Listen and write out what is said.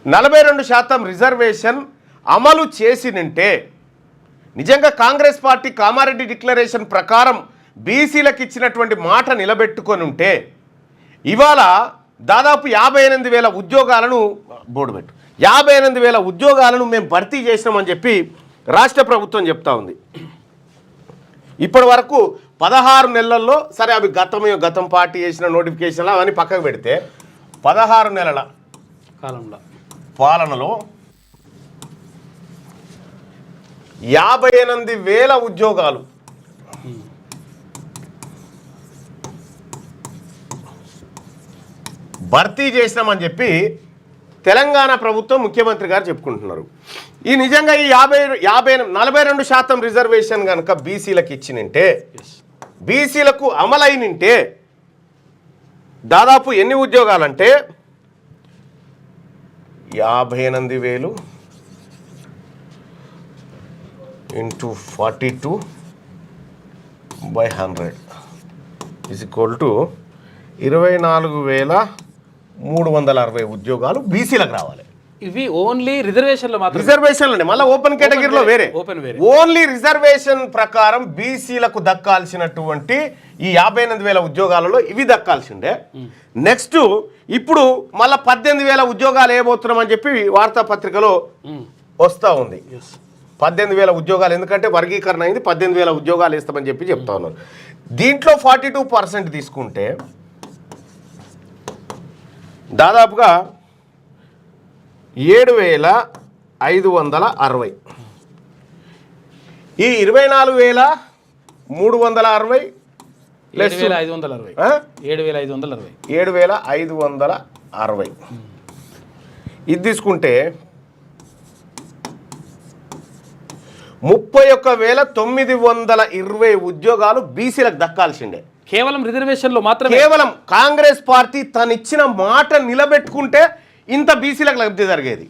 42% reservation అమలు చేసినంటే నిజంగా Congress party Kamareddy declaration ప్రకారం బీసీలకు ఇచ్చినటువంటి మాట నిలబెట్టుకొని ఉంటే ఇవాళ దాదాపు 58,000 ఉద్యోగాలను బోర్డు పెట్టు 58,000 ఉద్యోగాలను మేము భర్తీ చేసినామని చెప్పి రాష్ట్ర ప్రభుత్వం చెప్తా ఉంది. ఇప్పటి వరకు 16 నెలల్లో సరే అవి గతం పార్టీ చేసిన నోటిఫికేషన్లు అవన్నీ పక్కకు పెడితే 16 నెలల పాలనలో 58,000 ఉద్యోగాలు భర్తీ చేసినామని చెప్పి తెలంగాణ ప్రభుత్వం ముఖ్యమంత్రి గారు చెప్పుకుంటున్నారు. ఈ నిజంగా ఈ 42% రిజర్వేషన్ కనుక బీసీలకు ఇచ్చినంటే బీసీలకు అమలైనంటే దాదాపు ఎన్ని ఉద్యోగాలంటే 58,000 into 42/100 is equal to 24,360 ఉద్యోగాలు బీసీలకు రావాలి. ఇవి ఓన్లీ రిజర్వేషన్లు మాత్రం. రిజర్వేషన్లు మళ్ళీ ఓపెన్ కేటగిరీలో వేరే. ఓన్లీ రిజర్వేషన్ ప్రకారం బీసీలకు దక్కాల్సినటువంటి ఈ 58,000 ఉద్యోగాలలో ఇవి దక్కాల్సిందే. నెక్స్ట్ ఇప్పుడు మళ్ళీ 18,000 ఉద్యోగాలు వేయబోతున్నామని చెప్పి వార్తాపత్రికలో వస్తూ ఉంది. 18,000 ఉద్యోగాలు, ఎందుకంటే వర్గీకరణ అయింది, 18,000 ఉద్యోగాలు వేస్తామని చెప్పి చెప్తా ఉన్నారు. దీంట్లో 42% తీసుకుంటే దాదాపుగా 7,560. ఈ 24,360 7,560 ఇది తీసుకుంటే 31,920 ఉద్యోగాలు బీసీలకు దక్కాల్సిందే. కేవలం రిజర్వేషన్లో మాత్రమే. కేవలం కాంగ్రెస్ పార్టీ తనిచ్చిన మాట నిలబెట్టుకుంటే ఇంత బీసీలకు లబ్ధి జరిగేది.